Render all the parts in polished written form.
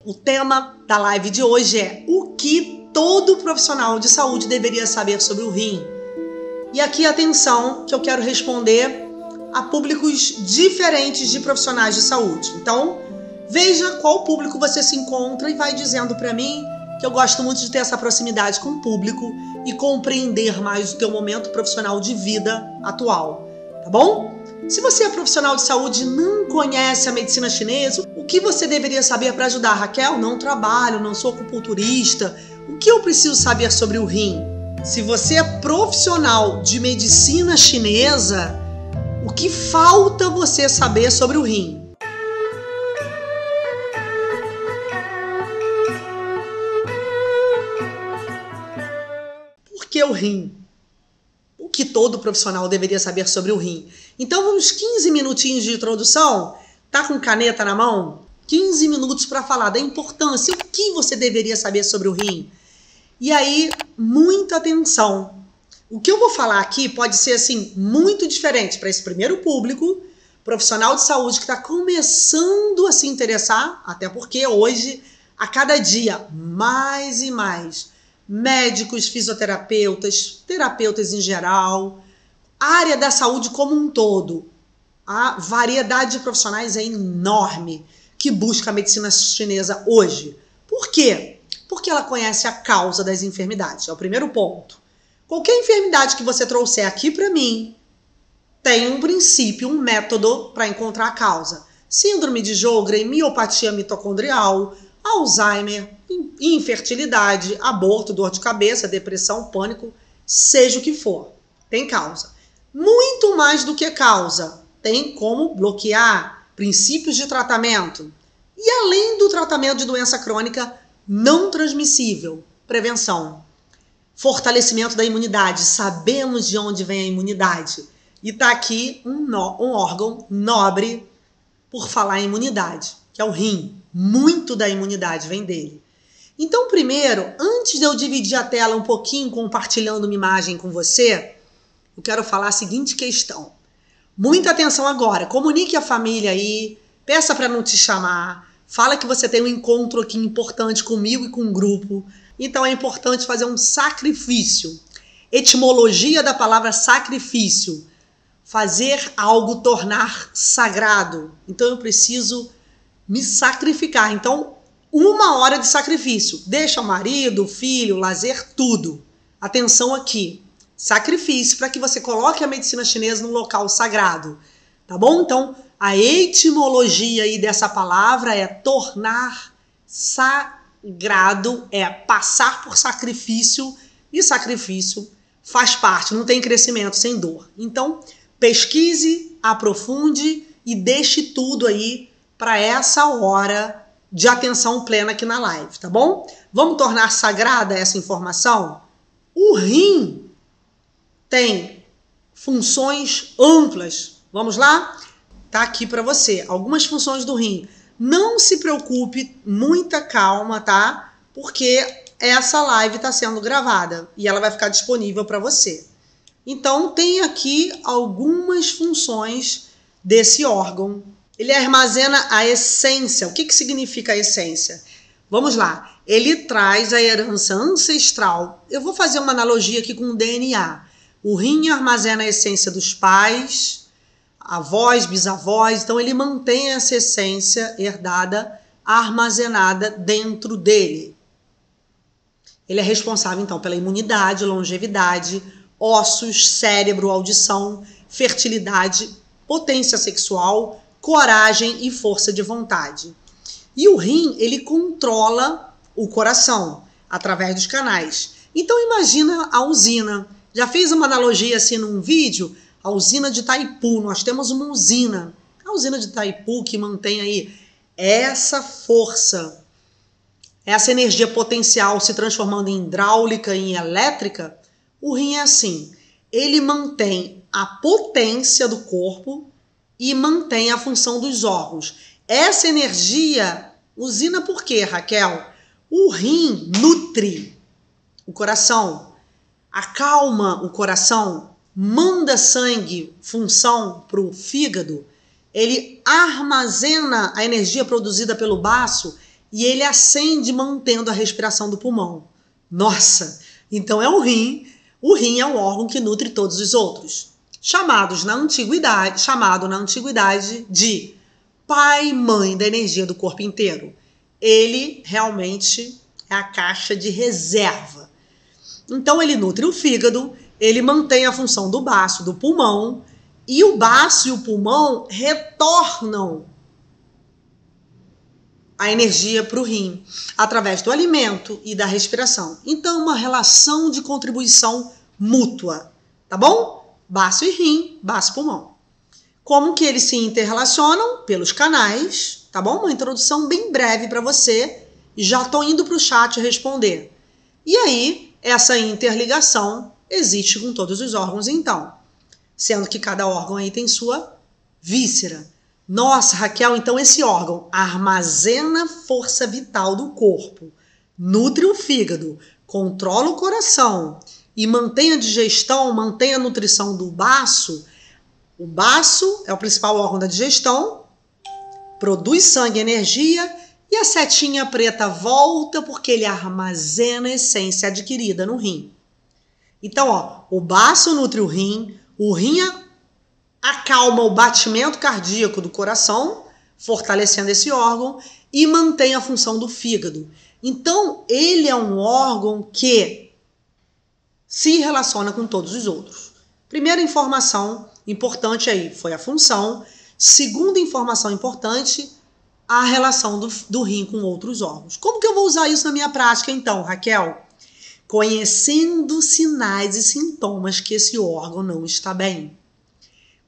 O tema da live de hoje é o que todo profissional de saúde deveria saber sobre o rim. E aqui atenção que eu quero responder a públicos diferentes de profissionais de saúde. Então, veja qual público você se encontra e vai dizendo para mim, que eu gosto muito de ter essa proximidade com o público e compreender mais o teu momento profissional de vida atual, tá bom? Se você é profissional de saúde e não conhece a medicina chinesa, o que você deveria saber para ajudar? Raquel, não trabalho, não sou acupunturista, o que eu preciso saber sobre o rim? Se você é profissional de medicina chinesa, o que falta você saber sobre o rim? Por que o rim? O que todo profissional deveria saber sobre o rim? Então vamos 15 minutinhos de introdução? Tá com caneta na mão? 15 minutos para falar da importância, o que você deveria saber sobre o rim? E aí, muita atenção. O que eu vou falar aqui pode ser assim muito diferente para esse primeiro público, profissional de saúde que está começando a se interessar, até porque hoje, a cada dia, mais e mais médicos, fisioterapeutas, terapeutas em geral, a área da saúde como um todo, a variedade de profissionais é enorme que busca a medicina chinesa hoje. Por quê? Porque ela conhece a causa das enfermidades, é o primeiro ponto. Qualquer enfermidade que você trouxer aqui para mim tem um princípio, um método para encontrar a causa. Síndrome de Sjögren, miopatia mitocondrial, Alzheimer, infertilidade, aborto, dor de cabeça, depressão, pânico, seja o que for, tem causa. Muito mais do que causa, tem como bloquear, princípios de tratamento. E além do tratamento de doença crônica não transmissível, prevenção. Fortalecimento da imunidade, sabemos de onde vem a imunidade. E está aqui um órgão nobre por falar em imunidade, que é o rim. Muito da imunidade vem dele. Então, primeiro, antes de eu dividir a tela um pouquinho, compartilhando uma imagem com você, eu quero falar a seguinte questão. Muita atenção agora, comunique a família aí, peça para não te chamar, fala que você tem um encontro aqui importante comigo e com o grupo. Então é importante fazer um sacrifício. Etimologia da palavra sacrifício. Fazer algo tornar sagrado. Então eu preciso me sacrificar. Então, 1 hora de sacrifício. Deixa o marido, o filho, o lazer, tudo. Atenção aqui. Sacrifício para que você coloque a medicina chinesa num local sagrado. Tá bom? Então, a etimologia aí dessa palavra é tornar sagrado, é passar por sacrifício, e sacrifício faz parte, não tem crescimento sem dor. Então, pesquise, aprofunde e deixe tudo aí para essa hora de atenção plena aqui na live, tá bom? Vamos tornar sagrada essa informação? O rim tem funções amplas. Vamos lá? Tá aqui para você. Algumas funções do rim. Não se preocupe, muita calma, tá? Porque essa live está sendo gravada e ela vai ficar disponível para você. Então, tem aqui algumas funções desse órgão. Ele armazena a essência. O que significa a essência? Vamos lá. Ele traz a herança ancestral. Eu vou fazer uma analogia aqui com o DNA. O rim armazena a essência dos pais, avós, bisavós. Então, ele mantém essa essência herdada, armazenada dentro dele. Ele é responsável, então, pela imunidade, longevidade, ossos, cérebro, audição, fertilidade, potência sexual, coragem e força de vontade. E o rim, ele controla o coração através dos canais. Então imagina a usina. Já fiz uma analogia assim num vídeo, a usina de Itaipu. Nós temos uma usina, a usina de Itaipu que mantém aí essa força, essa energia potencial se transformando em hidráulica, em elétrica. O rim é assim, ele mantém a potência do corpo e mantém a função dos órgãos. Essa energia, usina por quê, Raquel? O rim nutre o coração, acalma o coração, manda sangue, função para o fígado, ele armazena a energia produzida pelo baço e ele acende mantendo a respiração do pulmão. Nossa, então é o rim. O rim é um órgão que nutre todos os outros, chamado na antiguidade de pai e mãe da energia do corpo inteiro. Ele realmente é a caixa de reserva. Então ele nutre o fígado, ele mantém a função do baço, do pulmão, e o baço e o pulmão retornam a energia para o rim, através do alimento e da respiração. Então, uma relação de contribuição mútua, tá bom? Baço e rim, baço e pulmão. Como que eles se interrelacionam? Pelos canais, tá bom? Uma introdução bem breve para você. Já tô indo para o chat responder. E aí, essa interligação existe com todos os órgãos, então. Sendo que cada órgão aí tem sua víscera. Nossa, Raquel, então esse órgão armazena força vital do corpo, nutre o fígado, controla o coração e mantém a digestão, mantém a nutrição do baço. O baço é o principal órgão da digestão, produz sangue e energia, e a setinha preta volta porque ele armazena a essência adquirida no rim. Então, ó, o baço nutre o rim acalma o batimento cardíaco do coração, fortalecendo esse órgão, e mantém a função do fígado. Então, ele é um órgão que se relaciona com todos os outros. Primeira informação importante aí foi a função. Segunda informação importante, a relação do rim com outros órgãos. Como que eu vou usar isso na minha prática, então, Raquel? Conhecendo sinais e sintomas que esse órgão não está bem.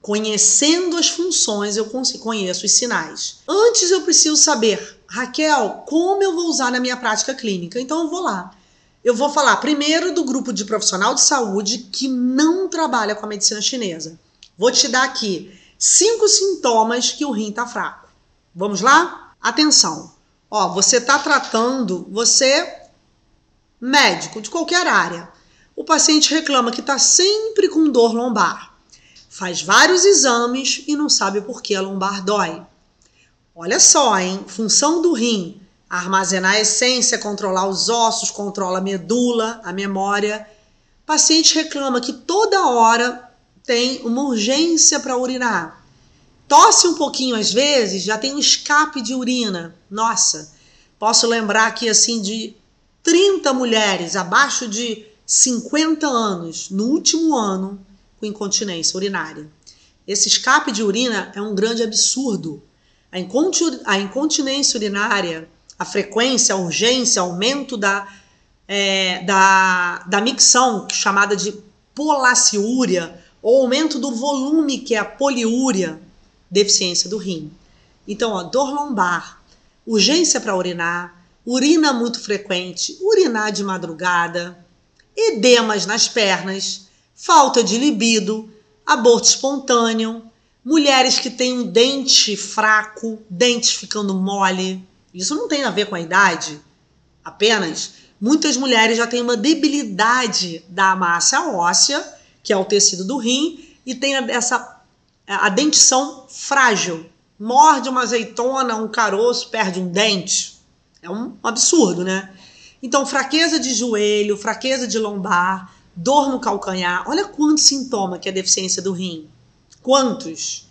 Conhecendo as funções, eu conheço os sinais. Antes eu preciso saber, Raquel, como eu vou usar na minha prática clínica? Então eu vou lá. Eu vou falar primeiro do grupo de profissional de saúde que não trabalha com a medicina chinesa. Vou te dar aqui 5 sintomas que o rim está fraco. Vamos lá? Atenção. Ó, você está tratando, você médico de qualquer área. O paciente reclama que está sempre com dor lombar. Faz vários exames e não sabe por que a lombar dói. Olha só, hein? Função do rim: armazenar a essência, controlar os ossos, controla a medula, a memória. O paciente reclama que toda hora tem uma urgência para urinar. Tosse um pouquinho às vezes, já tem um escape de urina. Nossa, posso lembrar aqui assim de 30 mulheres abaixo de 50 anos no último ano com incontinência urinária. Esse escape de urina é um grande absurdo. A incontinência urinária, a frequência, a urgência, aumento da micção, chamada de polaciúria, ou aumento do volume, que é a poliúria, deficiência do rim. Então, ó, dor lombar, urgência para urinar, urina muito frequente, urinar de madrugada, edemas nas pernas, falta de libido, aborto espontâneo, mulheres que têm um dente fraco, dentes ficando mole. Isso não tem a ver com a idade, apenas. Muitas mulheres já têm uma debilidade da massa óssea, que é o tecido do rim, e tem a dentição frágil. Morde uma azeitona, um caroço, perde um dente. É um absurdo, né? Então, fraqueza de joelho, fraqueza de lombar, dor no calcanhar. Olha quantos sintomas que é a deficiência do rim. Quantos?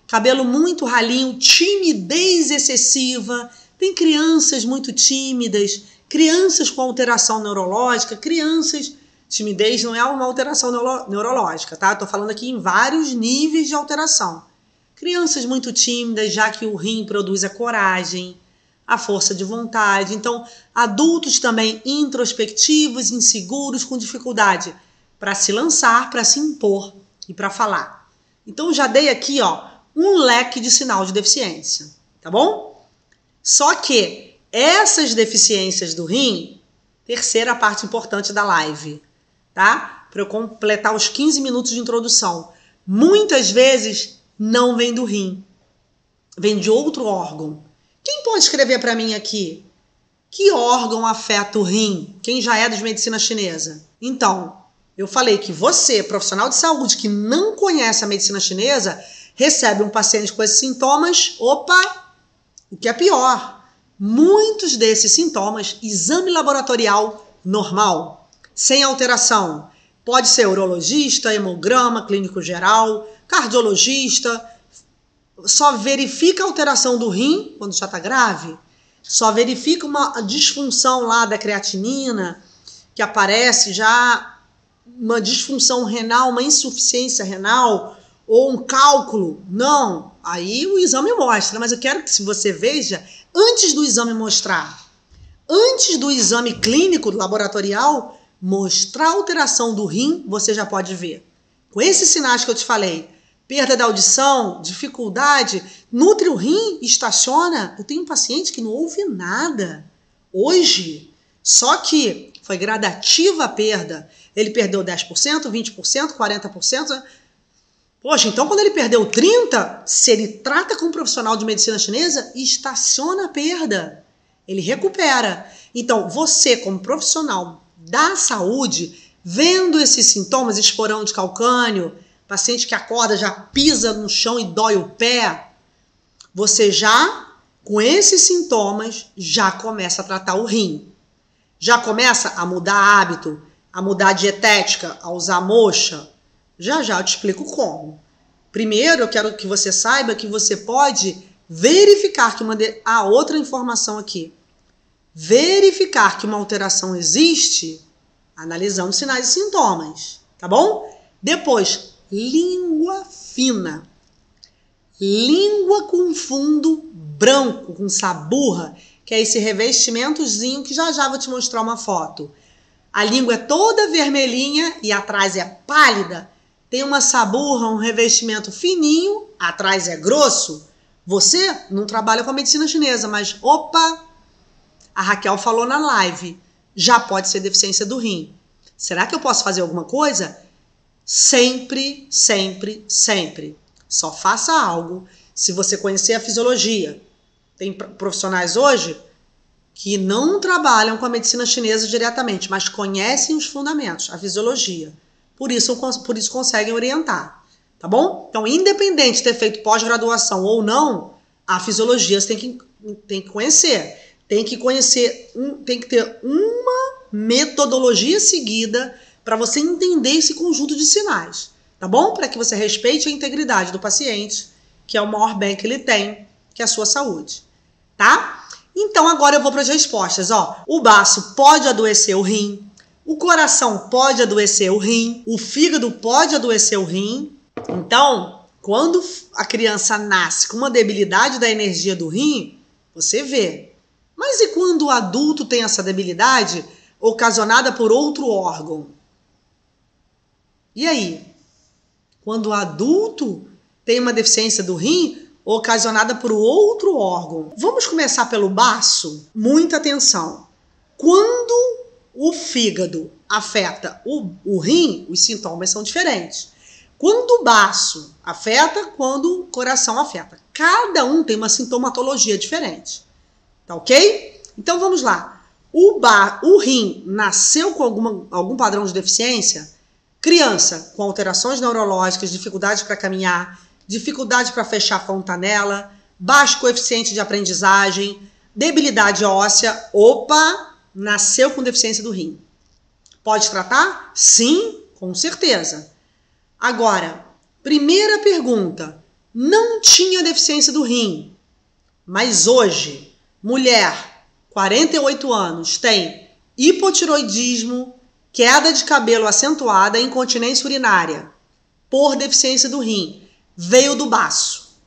Cabelo muito ralinho, timidez excessiva. Tem crianças muito tímidas, crianças com alteração neurológica, crianças... Timidez não é uma alteração neurológica, tá? Estou falando aqui em vários níveis de alteração. Crianças muito tímidas, já que o rim produz a coragem, a força de vontade. Então, adultos também introspectivos, inseguros, com dificuldade para se lançar, para se impor e para falar. Então, já dei aqui, ó, um leque de sinal de deficiência, tá bom? Só que essas deficiências do rim, terceira parte importante da live, tá? Para eu completar os 15 minutos de introdução. Muitas vezes não vem do rim, vem de outro órgão. Quem pode escrever para mim aqui? Que órgão afeta o rim? Quem já é de medicina chinesa? Então, eu falei que você, profissional de saúde que não conhece a medicina chinesa, recebe um paciente com esses sintomas, opa, o que é pior, Muitos desses sintomas, exame laboratorial normal, sem alteração. Pode ser urologista, hemograma, clínico geral, cardiologista. Só verifica a alteração do rim quando já está grave. Só verifica uma disfunção lá da creatinina, que aparece já uma disfunção renal, uma insuficiência renal ou um cálculo. Não, aí o exame mostra, mas eu quero que você veja antes do exame mostrar. Antes do exame clínico laboratorial mostrar a alteração do rim, você já pode ver. Com esses sinais que eu te falei, perda da audição, dificuldade, nutre o rim, estaciona. Eu tenho um paciente que não ouve nada hoje, só que foi gradativa a perda. Ele perdeu 10%, 20%, 40%. Poxa, então quando ele perdeu 30%, se ele trata com um profissional de medicina chinesa, estaciona a perda. Ele recupera. Então, você como profissional da saúde, vendo esses sintomas, esporão de calcânio, paciente que acorda, já pisa no chão e dói o pé, você já, com esses sintomas, já começa a tratar o rim. Já começa a mudar hábito, a mudar a dietética, a usar moxa. Já eu te explico como. Primeiro, eu quero que você saiba que você pode verificar que outra informação aqui. Verificar que uma alteração existe analisando sinais e sintomas, tá bom? Depois, língua fina. Língua com fundo branco, com saburra, que é esse revestimentozinho que já vou te mostrar uma foto. A língua é toda vermelhinha e atrás é pálida. Tem uma saburra, um revestimento fininho, atrás é grosso. Você não trabalha com a medicina chinesa, mas opa, a Raquel falou na live, já pode ser deficiência do rim. Será que eu posso fazer alguma coisa? Sempre, sempre, sempre. Só faça algo se você conhecer a fisiologia. Tem profissionais hoje que não trabalham com a medicina chinesa diretamente, mas conhecem os fundamentos, a fisiologia. Por isso conseguem orientar, tá bom? Então, independente de ter feito pós-graduação ou não, a fisiologia você tem que conhecer. Tem que ter uma metodologia seguida para você entender esse conjunto de sinais, tá bom? Para que você respeite a integridade do paciente, que é o maior bem que ele tem, que é a sua saúde, tá? Então, agora eu vou para as respostas, ó. O baço pode adoecer o rim, o coração pode adoecer o rim, o fígado pode adoecer o rim. Então, quando a criança nasce com uma debilidade da energia do rim, você vê. Mas e quando o adulto tem essa debilidade ocasionada por outro órgão? E aí? Quando o adulto tem uma deficiência do rim ocasionada por outro órgão. Vamos começar pelo baço? Muita atenção. Quando o fígado afeta o rim, os sintomas são diferentes. Quando o baço afeta, quando o coração afeta. Cada um tem uma sintomatologia diferente. Tá ok? Então vamos lá. O rim nasceu com algum padrão de deficiência? Criança com alterações neurológicas, dificuldade para caminhar, dificuldade para fechar a fontanela, baixo coeficiente de aprendizagem, debilidade óssea. Opa! Nasceu com deficiência do rim. Pode tratar? Sim, com certeza. Agora, primeira pergunta. Não tinha deficiência do rim, mas hoje, mulher, 48 anos, tem hipotiroidismo, queda de cabelo acentuada e incontinência urinária por deficiência do rim. Veio do baço.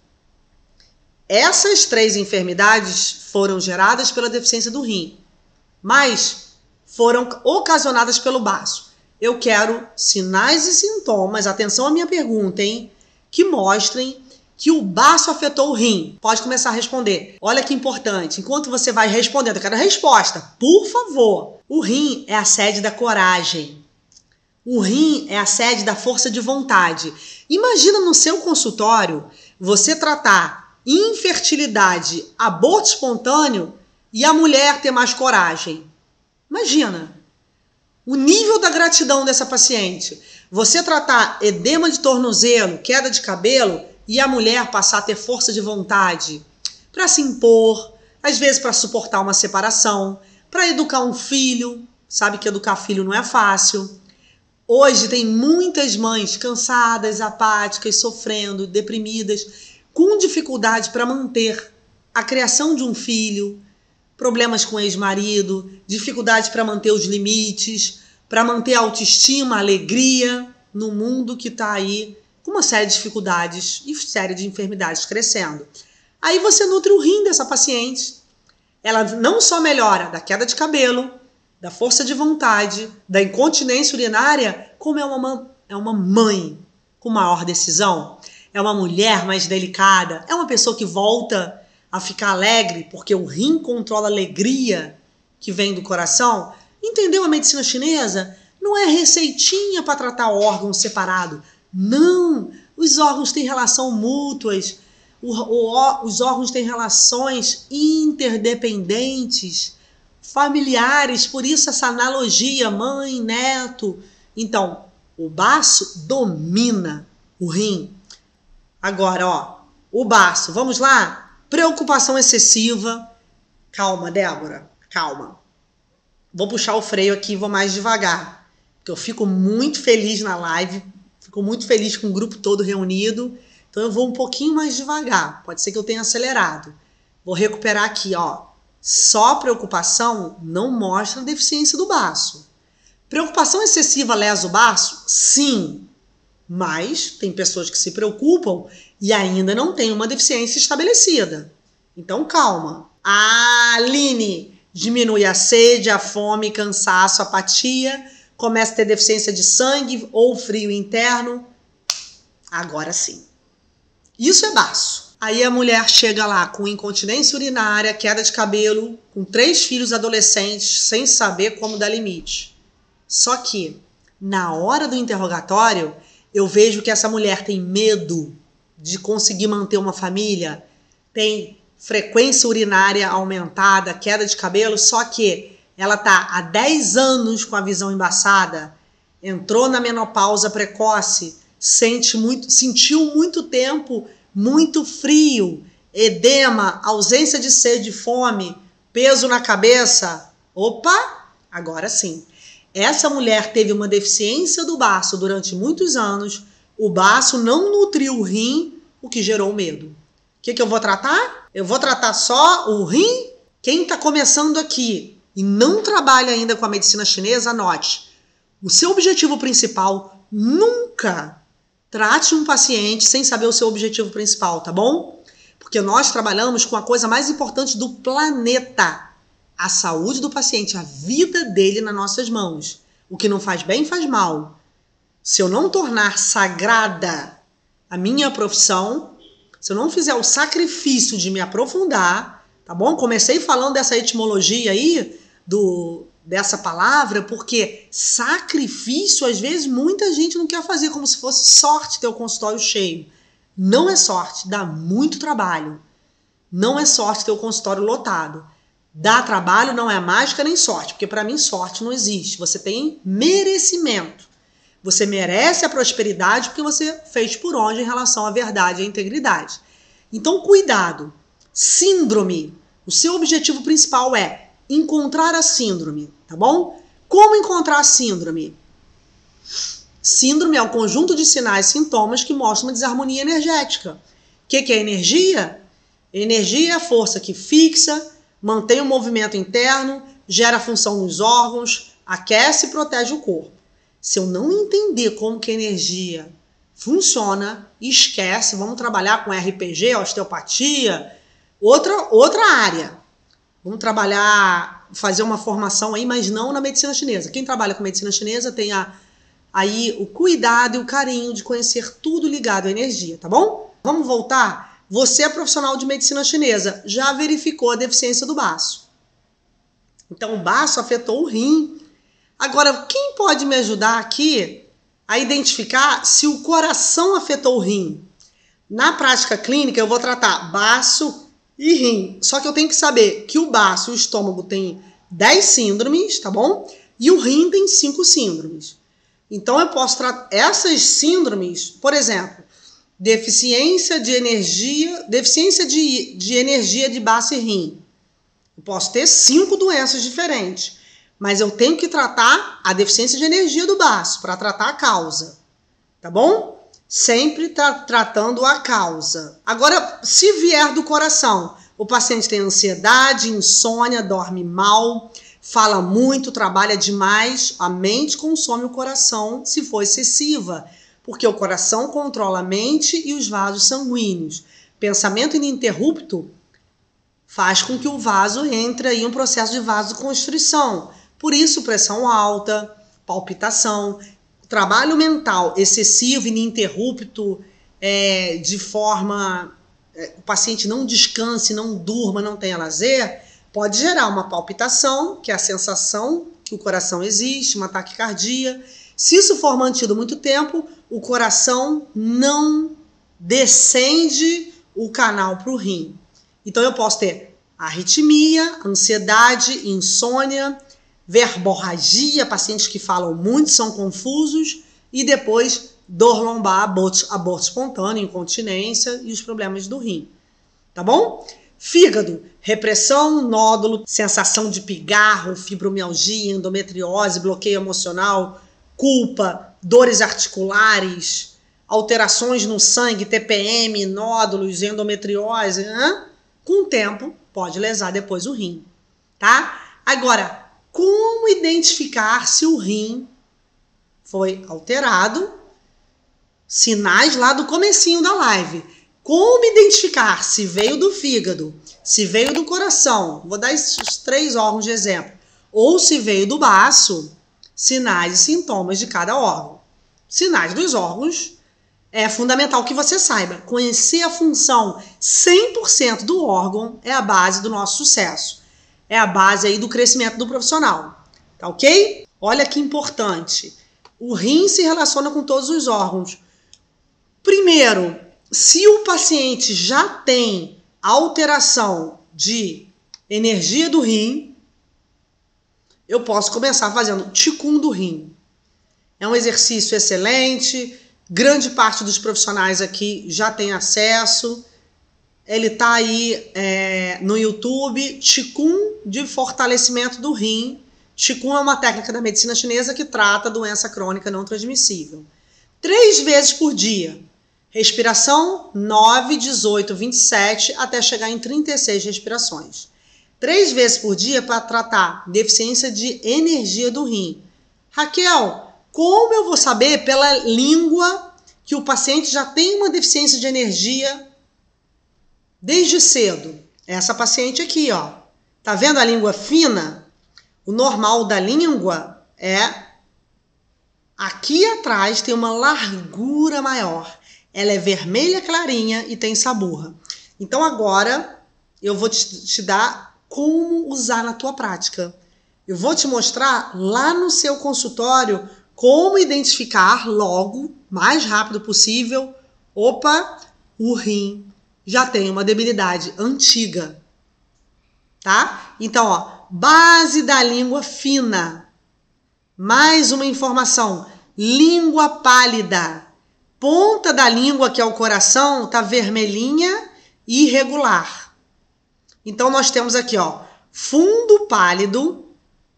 Essas 3 enfermidades foram geradas pela deficiência do rim, mas foram ocasionadas pelo baço. Eu quero sinais e sintomas, atenção à minha pergunta, hein? Que mostrem que o baço afetou o rim. Pode começar a responder. Olha que importante, enquanto você vai respondendo, eu quero a resposta, por favor. O rim é a sede da coragem. O rim é a sede da força de vontade. Imagina no seu consultório você tratar infertilidade, aborto espontâneo e a mulher ter mais coragem. Imagina o nível da gratidão dessa paciente. Você tratar edema de tornozelo, queda de cabelo e a mulher passar a ter força de vontade para se impor, às vezes para suportar uma separação, para educar um filho, sabe que educar filho não é fácil. Hoje tem muitas mães cansadas, apáticas, sofrendo, deprimidas, com dificuldade para manter a criação de um filho, problemas com o ex-marido, dificuldade para manter os limites, para manter a autoestima, a alegria no mundo que está aí com uma série de dificuldades e série de enfermidades crescendo. Aí você nutre o rim dessa paciente. Ela não só melhora da queda de cabelo, da força de vontade, da incontinência urinária, como é uma mãe com maior decisão, é uma mulher mais delicada, é uma pessoa que volta a ficar alegre, porque o rim controla a alegria que vem do coração. Entendeu a medicina chinesa? Não é receitinha para tratar órgão separado. Não! Os órgãos têm relação mútuas. Os órgãos têm relações interdependentes, familiares, por isso essa analogia mãe, neto. Então, o baço domina o rim. Agora, ó, o baço, vamos lá? Preocupação excessiva. Calma, Débora, calma. Vou puxar o freio aqui e vou mais devagar, porque eu fico muito feliz na live, fico muito feliz com o grupo todo reunido, então eu vou um pouquinho mais devagar. Pode ser que eu tenha acelerado. Vou recuperar aqui, ó. Só preocupação não mostra deficiência do baço. Preocupação excessiva lesa o baço? Sim. Mas tem pessoas que se preocupam e ainda não tem uma deficiência estabelecida. Então, calma. Aline, diminui a sede, a fome, cansaço, apatia, começa a ter deficiência de sangue ou frio interno. Agora sim. Isso é baço. Aí a mulher chega lá com incontinência urinária, queda de cabelo, com 3 filhos adolescentes, sem saber como dar limite. Só que, na hora do interrogatório, eu vejo que essa mulher tem medo de conseguir manter uma família, tem frequência urinária aumentada, queda de cabelo, só que ela está há 10 anos com a visão embaçada, entrou na menopausa precoce, sentiu muito tempo, muito frio, edema, ausência de sede e fome, peso na cabeça. Opa, agora sim. Essa mulher teve uma deficiência do baço durante muitos anos, o baço não nutriu o rim, o que gerou medo. O que eu vou tratar? Eu vou tratar só o rim? Quem está começando aqui e não trabalha ainda com a medicina chinesa, anote. O seu objetivo principal, nunca trate um paciente sem saber o seu objetivo principal, tá bom? Porque nós trabalhamos com a coisa mais importante do planeta. A saúde do paciente, a vida dele nas nossas mãos. O que não faz bem, faz mal. Se eu não tornar sagrada a minha profissão, se eu não fizer o sacrifício de me aprofundar, tá bom? Comecei falando dessa etimologia aí, dessa palavra, porque sacrifício, às vezes, muita gente não quer fazer, como se fosse sorte ter o consultório cheio. Não é sorte, dá muito trabalho. Não é sorte ter o consultório lotado. Dá trabalho, não é mágica nem sorte, porque para mim sorte não existe. Você tem merecimento. Você merece a prosperidade porque você fez por onde em relação à verdade e à integridade. Então, cuidado. Síndrome. O seu objetivo principal é encontrar a síndrome, tá bom? Como encontrar a síndrome? Síndrome é um conjunto de sinais e sintomas que mostram uma desarmonia energética. O que é energia? Energia é a força que fixa, mantém o movimento interno, gera função nos órgãos, aquece e protege o corpo. Se eu não entender como que a energia funciona, esquece, vamos trabalhar com RPG, osteopatia, outra área. Vamos trabalhar, fazer uma formação aí, mas não na medicina chinesa. Quem trabalha com medicina chinesa tem aí o cuidado e o carinho de conhecer tudo ligado à energia, tá bom? Vamos voltar? Você é profissional de medicina chinesa, já verificou a deficiência do baço. Então, o baço afetou o rim. Agora, quem pode me ajudar aqui a identificar se o coração afetou o rim? Na prática clínica, eu vou tratar baço e rim. Só que eu tenho que saber que o baço e o estômago tem 10 síndromes, tá bom? E o rim tem 5 síndromes. Então, eu posso tratar essas síndromes, por exemplo, deficiência de energia de baço e rim. Eu posso ter 5 doenças diferentes, mas eu tenho que tratar a deficiência de energia do baço para tratar a causa, tá bom? Sempre tratando a causa. Agora, se vier do coração, o paciente tem ansiedade, insônia, dorme mal, fala muito, trabalha demais, a mente consome o coração se for excessiva, porque o coração controla a mente e os vasos sanguíneos. Pensamento ininterrupto faz com que o vaso entre em um processo de vasoconstrição. Por isso, pressão alta, palpitação, trabalho mental excessivo, ininterrupto, de forma... o paciente não descanse, não durma, não tenha lazer, pode gerar uma palpitação, que é a sensação que o coração existe, uma taquicardia. Se isso for mantido muito tempo, o coração não descende o canal para o rim. Então eu posso ter arritmia, ansiedade, insônia, verborragia, pacientes que falam muito, são confusos, e depois dor lombar, aborto espontâneo, incontinência e os problemas do rim. Tá bom? Fígado, repressão, nódulo, sensação de pigarro, fibromialgia, endometriose, bloqueio emocional, culpa, dores articulares, alterações no sangue, TPM, nódulos, endometriose. Com o tempo, pode lesar depois o rim, tá? Agora, como identificar se o rim foi alterado? Sinais lá do comecinho da live. Como identificar se veio do fígado, se veio do coração, vou dar esses 3 órgãos de exemplo, ou se veio do baço, sinais e sintomas de cada órgão. Sinais dos órgãos, é fundamental que você saiba. Conhecer a função 100% do órgão é a base do nosso sucesso. É a base aí do crescimento do profissional. Tá ok? Olha que importante. O rim se relaciona com todos os órgãos. Primeiro, se o paciente já tem alteração de energia do rim, eu posso começar fazendo Qigong do rim. É um exercício excelente, grande parte dos profissionais aqui já tem acesso. Ele está aí no YouTube, Qigong de fortalecimento do rim. Qigong é uma técnica da medicina chinesa que trata a doença crônica não transmissível. 3 vezes por dia. Respiração 9, 18, 27, até chegar em 36 respirações. 3 vezes por dia para tratar deficiência de energia do rim. Raquel, como eu vou saber pela língua que o paciente já tem uma deficiência de energia desde cedo? Essa paciente aqui, ó. Tá vendo a língua fina? O normal da língua é aqui atrás tem uma largura maior. Ela é vermelha clarinha e tem saburra. Então agora eu vou te dar como usar na tua prática. Eu vou te mostrar lá no seu consultório como identificar logo, mais rápido possível, opa, o rim já tem uma debilidade antiga, tá? Então, ó, base da língua fina. Mais uma informação, língua pálida. Ponta da língua, que é o coração, tá vermelhinha e irregular. Então, nós temos aqui, ó, fundo pálido,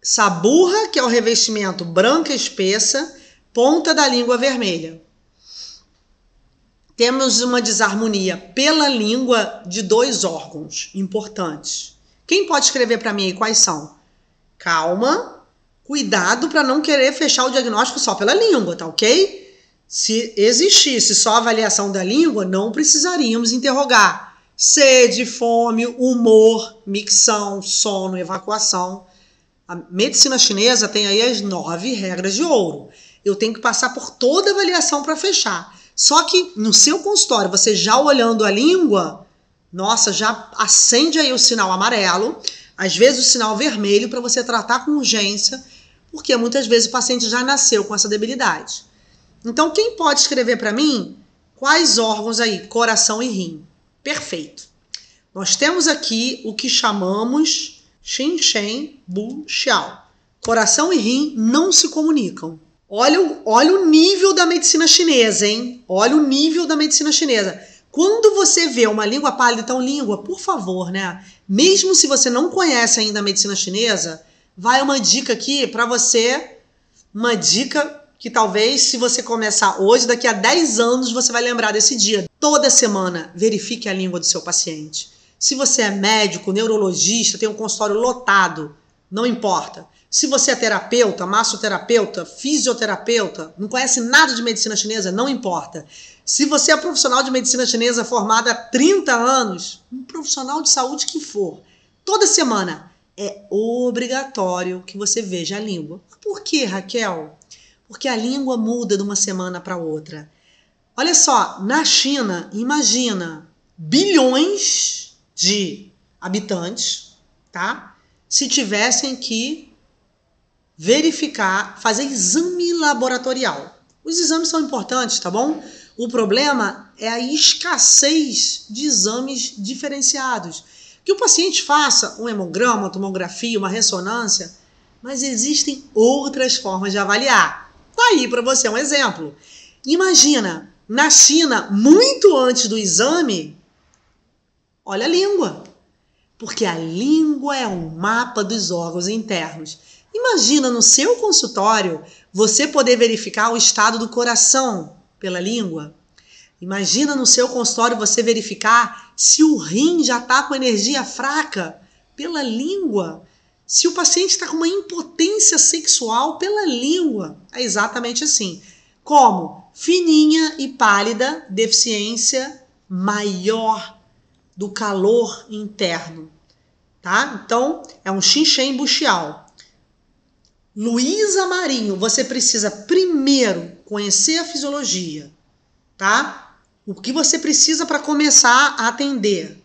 saburra, que é o revestimento branca espessa, ponta da língua vermelha. Temos uma desarmonia pela língua de 2 órgãos importantes. Quem pode escrever para mim aí quais são? Calma, cuidado para não querer fechar o diagnóstico só pela língua, tá ok? Se existisse só a avaliação da língua, não precisaríamos interrogar sede, fome, humor, micção, sono, evacuação. A medicina chinesa tem aí as 9 regras de ouro. Eu tenho que passar por toda a avaliação para fechar. Só que no seu consultório, você já olhando a língua, nossa, já acende aí o sinal amarelo, às vezes o sinal vermelho para você tratar com urgência, porque muitas vezes o paciente já nasceu com essa debilidade. Então, quem pode escrever para mim quais órgãos aí? Coração e rim. Perfeito. Nós temos aqui o que chamamos Xin Shen Bu Xiao. Coração e rim não se comunicam. Olha o nível da medicina chinesa, hein? Olha o nível da medicina chinesa. Quando você vê uma língua pálida, então língua, por favor, né? Mesmo se você não conhece ainda a medicina chinesa, vai uma dica aqui para você, uma dica que talvez se você começar hoje, daqui a 10 anos você vai lembrar desse dia. Toda semana, verifique a língua do seu paciente. Se você é médico, neurologista, tem um consultório lotado, não importa. Se você é terapeuta, massoterapeuta, fisioterapeuta, não conhece nada de medicina chinesa, não importa. Se você é profissional de medicina chinesa formado há 30 anos, um profissional de saúde que for, toda semana é obrigatório que você veja a língua. Por quê, Raquel? Porque a língua muda de uma semana para outra. Olha só, na China, imagina, bilhões de habitantes, tá? Se tivessem que verificar, fazer exame laboratorial. Os exames são importantes, tá bom? O problema é a escassez de exames diferenciados. Que o paciente faça um hemograma, uma tomografia, uma ressonância, mas existem outras formas de avaliar. Tá aí para você um exemplo. Imagina, na China, muito antes do exame, olha a língua. Porque a língua é um mapa dos órgãos internos. Imagina no seu consultório você poder verificar o estado do coração pela língua. Imagina no seu consultório você verificar se o rim já está com energia fraca pela língua. Se o paciente está com uma impotência sexual pela língua. É exatamente assim. Como? Fininha e pálida, deficiência maior do calor interno. Tá? Então, é um xinchen buchial. Luísa Marinho, você precisa primeiro conhecer a fisiologia, tá? O que você precisa para começar a atender?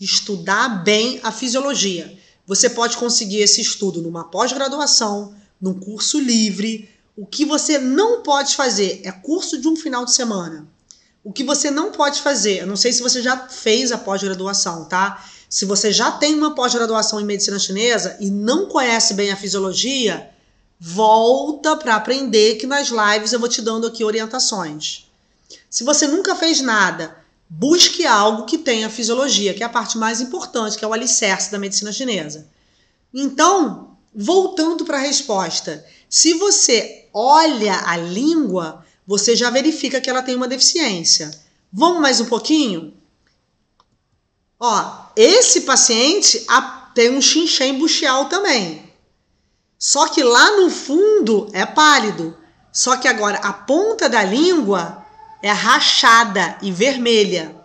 Estudar bem a fisiologia. Você pode conseguir esse estudo numa pós-graduação, num curso livre. O que você não pode fazer é curso de um final de semana. O que você não pode fazer, eu não sei se você já fez a pós-graduação, tá? Se você já tem uma pós-graduação em medicina chinesa e não conhece bem a fisiologia, volta para aprender, que nas lives eu vou te dando aqui orientações. Se você nunca fez nada, busque algo que tenha fisiologia, que é a parte mais importante, que é o alicerce da medicina chinesa. Então, voltando para a resposta, se você olha a língua, você já verifica que ela tem uma deficiência. Vamos mais um pouquinho? Ó, esse paciente tem um xinchen buchial também. Só que lá no fundo é pálido. Só que agora a ponta da língua é rachada e vermelha.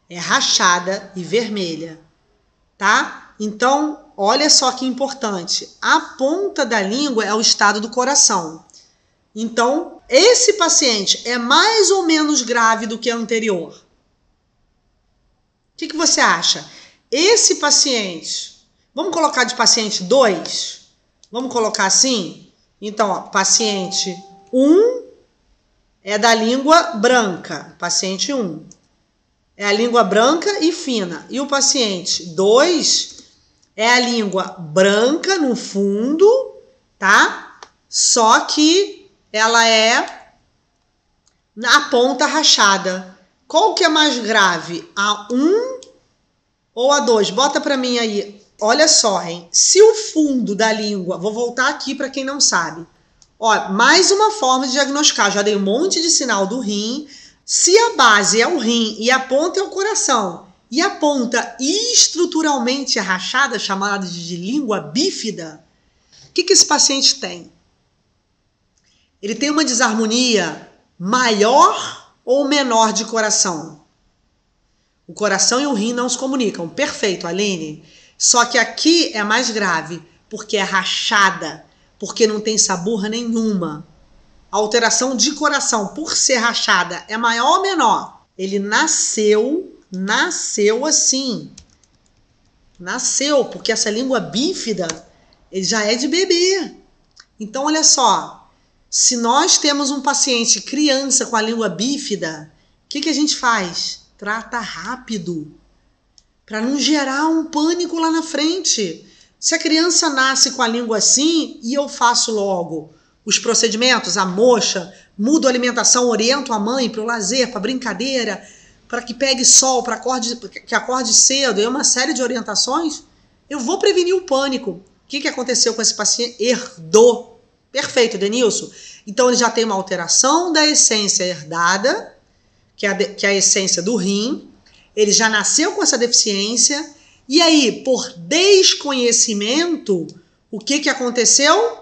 É rachada e vermelha, tá? Então, olha só que importante. A ponta da língua é o estado do coração. Então, esse paciente é mais ou menos grave do que a anterior. O que você acha? Esse paciente, vamos colocar de paciente 2? Vamos colocar assim? Então, ó, paciente 1 é da língua branca. Paciente 1 é a língua branca e fina. E o paciente 2 é a língua branca no fundo, tá? Só que ela é na ponta rachada. Qual que é mais grave? A 1 ou a 2? Bota para mim aí. Olha só, hein? Se o fundo da língua... Vou voltar aqui para quem não sabe. Ó, mais uma forma de diagnosticar. Já dei um monte de sinal do rim. Se a base é o rim e a ponta é o coração, e a ponta estruturalmente rachada, chamada de língua bífida, o que esse paciente tem? Ele tem uma desarmonia maior ou menor de coração? O coração e o rim não se comunicam. Perfeito, Aline. Só que aqui é mais grave, porque é rachada, porque não tem saburra nenhuma. A alteração de coração, por ser rachada, é maior ou menor? Ele nasceu assim. Nasceu, porque essa língua bífida, ele já é de bebê. Então, olha só, se nós temos um paciente criança com a língua bífida, o que a gente faz? Trata rápido, para não gerar um pânico lá na frente. Se a criança nasce com a língua assim e eu faço logo os procedimentos, a moxa, mudo a alimentação, oriento a mãe para o lazer, para brincadeira, para que pegue sol, para que acorde cedo, e uma série de orientações, eu vou prevenir o pânico. O que aconteceu com esse paciente? Herdou. Perfeito, Denilson. Então ele já tem uma alteração da essência herdada, que é a essência do rim, ele já nasceu com essa deficiência, e aí, por desconhecimento, o que aconteceu?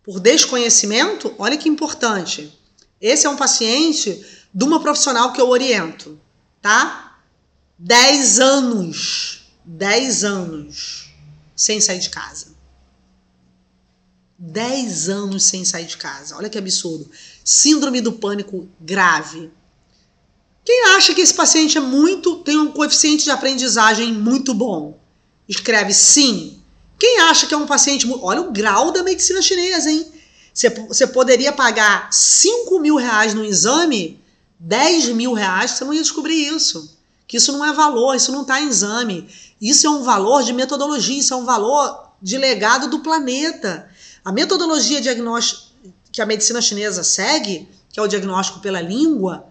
Por desconhecimento, olha que importante. Esse é um paciente de uma profissional que eu oriento, tá? 10 anos sem sair de casa. 10 anos sem sair de casa. Olha que absurdo. Síndrome do pânico grave. Quem acha que esse paciente tem um coeficiente de aprendizagem muito bom? Escreve sim. Quem acha que é um paciente... Olha o grau da medicina chinesa, hein? Você poderia pagar 5 mil reais no exame, 10 mil reais, você não ia descobrir isso. Que isso não é valor, isso não está em exame. Isso é um valor de metodologia, isso é um valor de legado do planeta. A metodologia diagnóstica que a medicina chinesa segue, que é o diagnóstico pela língua,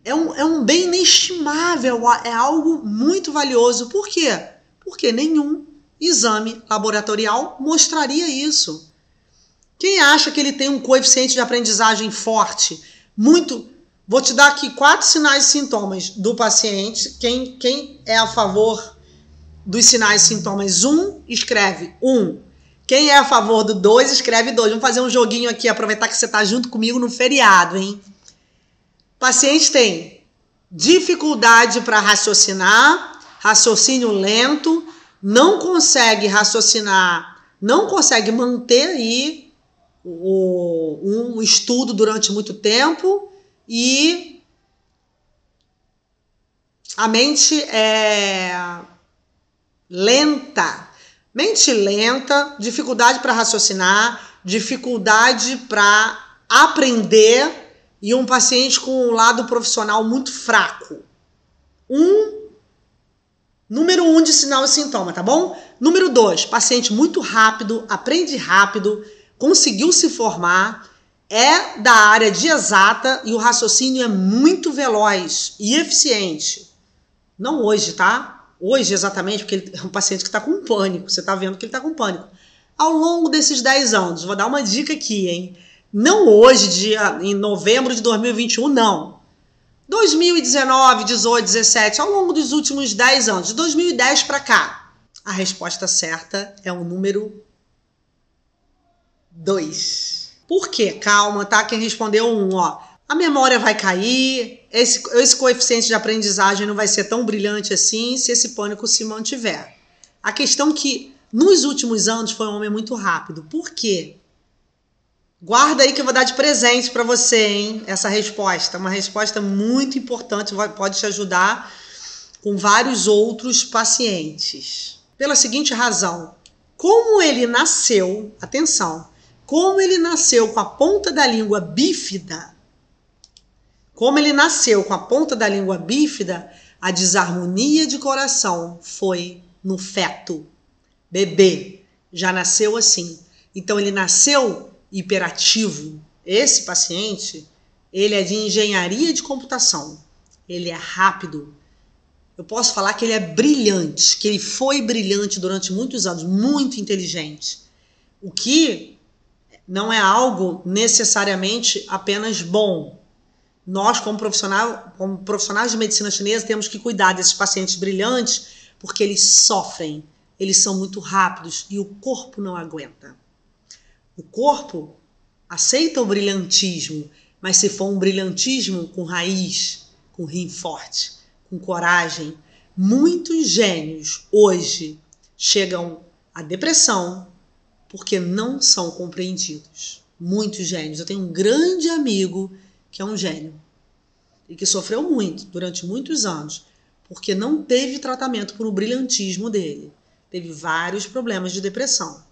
é um bem inestimável, é algo muito valioso. Por quê? Porque nenhum exame laboratorial mostraria isso. Quem acha que ele tem um coeficiente de aprendizagem forte, muito... Vou te dar aqui 4 sinais e sintomas do paciente. Quem é a favor dos sinais e sintomas 1, escreve 1. Quem é a favor do 2, escreve 2. Vamos fazer um joguinho aqui, aproveitar que você está junto comigo no feriado, hein? O paciente tem dificuldade para raciocinar, raciocínio lento, não consegue raciocinar, não consegue manter aí um estudo durante muito tempo e a mente é lenta. Mente lenta, dificuldade para raciocinar, dificuldade para aprender e um paciente com um lado profissional muito fraco. Número 1 de sinal e sintoma, tá bom? Número 2, paciente muito rápido, aprende rápido, conseguiu se formar, é da área de exata e o raciocínio é muito veloz e eficiente. Não hoje, tá? Hoje, exatamente, porque ele é um paciente que está com pânico. Você está vendo que ele está com pânico. Ao longo desses 10 anos, vou dar uma dica aqui, hein? Não hoje, em novembro de 2021, não. 2019, 18, 17, ao longo dos últimos 10 anos, de 2010 para cá. A resposta certa é o número 2. Por quê? Calma, tá? Quem respondeu 1, ó. A memória vai cair, esse coeficiente de aprendizagem não vai ser tão brilhante assim se esse pânico se mantiver. A questão que, nos últimos anos, foi um homem muito rápido. Por quê? Guarda aí que eu vou dar de presente para você, hein? Essa resposta. Uma resposta muito importante, pode te ajudar com vários outros pacientes. Pela seguinte razão. Como ele nasceu, atenção, como ele nasceu com a ponta da língua bífida, a desarmonia de coração foi no feto. Bebê já nasceu assim. Então ele nasceu hiperativo. Esse paciente, ele é de engenharia de computação. Ele é rápido. Eu posso falar que ele é brilhante, que ele foi brilhante durante muitos anos, muito inteligente. O que não é algo necessariamente apenas bom. Nós, como profissionais de medicina chinesa, temos que cuidar desses pacientes brilhantes porque eles sofrem, eles são muito rápidos e o corpo não aguenta. O corpo aceita o brilhantismo, mas se for um brilhantismo com raiz, com rim forte, com coragem, muitos gênios hoje chegam à depressão porque não são compreendidos. Muitos gênios. Eu tenho um grande amigo que é um gênio e que sofreu muito durante muitos anos porque não teve tratamento para o brilhantismo dele. Teve vários problemas de depressão.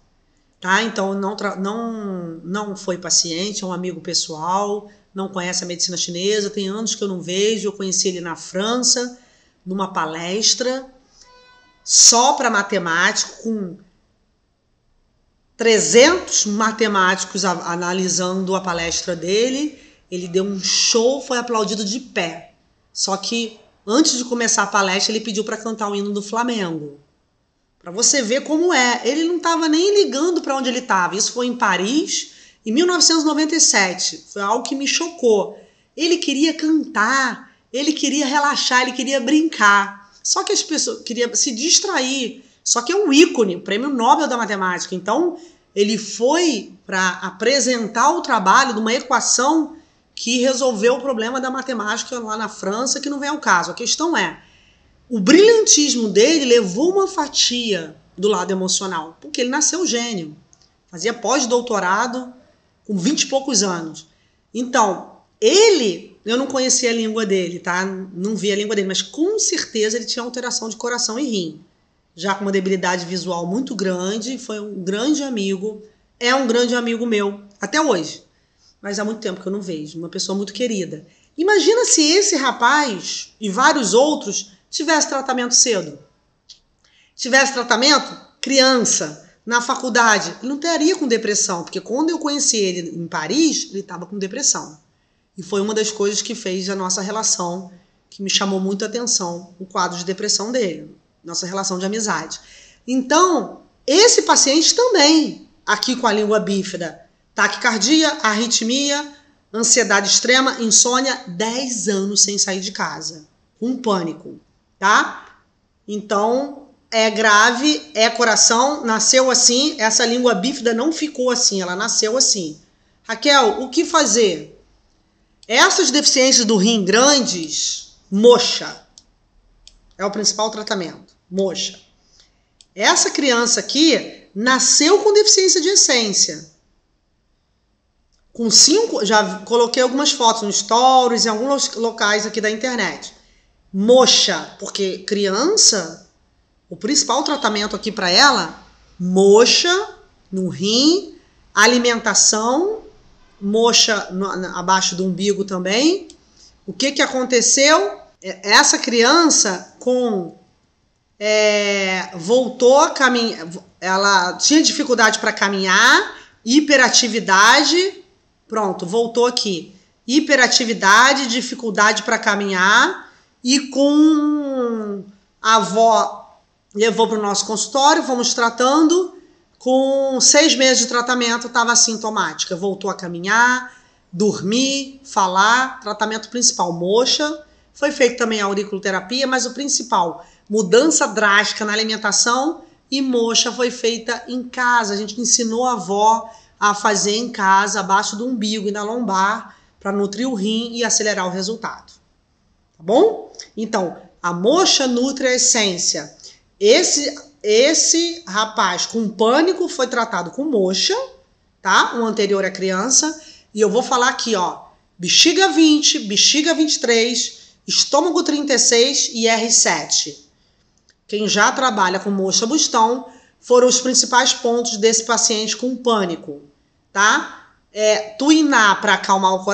Tá? Então não foi paciente, é um amigo pessoal, não conhece a medicina chinesa, tem anos que eu não vejo. Eu conheci ele na França, numa palestra só para matemático, com 300 matemáticos analisando a palestra dele, Ele deu um show, foi aplaudido de pé. Só que antes de começar a palestra, ele pediu para cantar o hino do Flamengo. Para você ver como é. Ele não estava nem ligando para onde ele estava. Isso foi em Paris, em 1997. Foi algo que me chocou. Ele queria cantar, ele queria relaxar, ele queria brincar. Só que as pessoas queriam se distrair. Só que é um ícone, prêmio Nobel da Matemática. Então, ele foi para apresentar o trabalho de uma equação que resolveu o problema da matemática lá na França, que não vem ao caso. A questão é, o brilhantismo dele levou uma fatia do lado emocional, porque ele nasceu gênio. Fazia pós-doutorado com 20 e poucos anos. Então, eu não conhecia a língua dele, tá? Não vi a língua dele, mas com certeza ele tinha alteração de coração e rim. Já com uma debilidade visual muito grande, foi um grande amigo, é um grande amigo meu, até hoje. Mas há muito tempo que eu não vejo, uma pessoa muito querida. Imagina se esse rapaz e vários outros tivesse tratamento cedo. Tivesse tratamento, criança, na faculdade, ele não estaria com depressão, porque quando eu conheci ele em Paris, ele estava com depressão. E foi uma das coisas que fez a nossa relação, que me chamou muito a atenção, o quadro de depressão dele, nossa relação de amizade. Então, esse paciente também, aqui com a língua bífida, taquicardia, arritmia, ansiedade extrema, insônia, 10 anos sem sair de casa, com pânico, tá? Então, é grave, é coração, nasceu assim, essa língua bífida não ficou assim, ela nasceu assim. Raquel, o que fazer? Essas deficiências do rim grandes, moxa, é o principal tratamento, moxa. Essa criança aqui nasceu com deficiência de essência. Com 5, já coloquei algumas fotos no Stories, em alguns locais aqui da internet. Moxa, porque criança, o principal tratamento aqui para ela, moxa no rim, alimentação, moxa abaixo do umbigo também. O que aconteceu? Essa criança voltou a caminhar, ela tinha dificuldade para caminhar, hiperatividade, pronto, voltou aqui. Hiperatividade, dificuldade para caminhar, e com a avó levou para o nosso consultório, fomos tratando. Com 6 meses de tratamento, estava assintomática. Voltou a caminhar, dormir, falar. Tratamento principal, moxa. Foi feito também a auriculoterapia, mas o principal, mudança drástica na alimentação, e moxa foi feita em casa. A gente ensinou a avó a fazer em casa, abaixo do umbigo e na lombar, para nutrir o rim e acelerar o resultado. Tá bom? Então, a moxa nutre a essência. Esse rapaz com pânico foi tratado com moxa, tá? Um anterior à criança. E eu vou falar aqui, ó. Bexiga 20, bexiga 23, estômago 36 e R7. Quem já trabalha com moxa bustão foram os principais pontos desse paciente com pânico, tá? Tuiná para acalmar o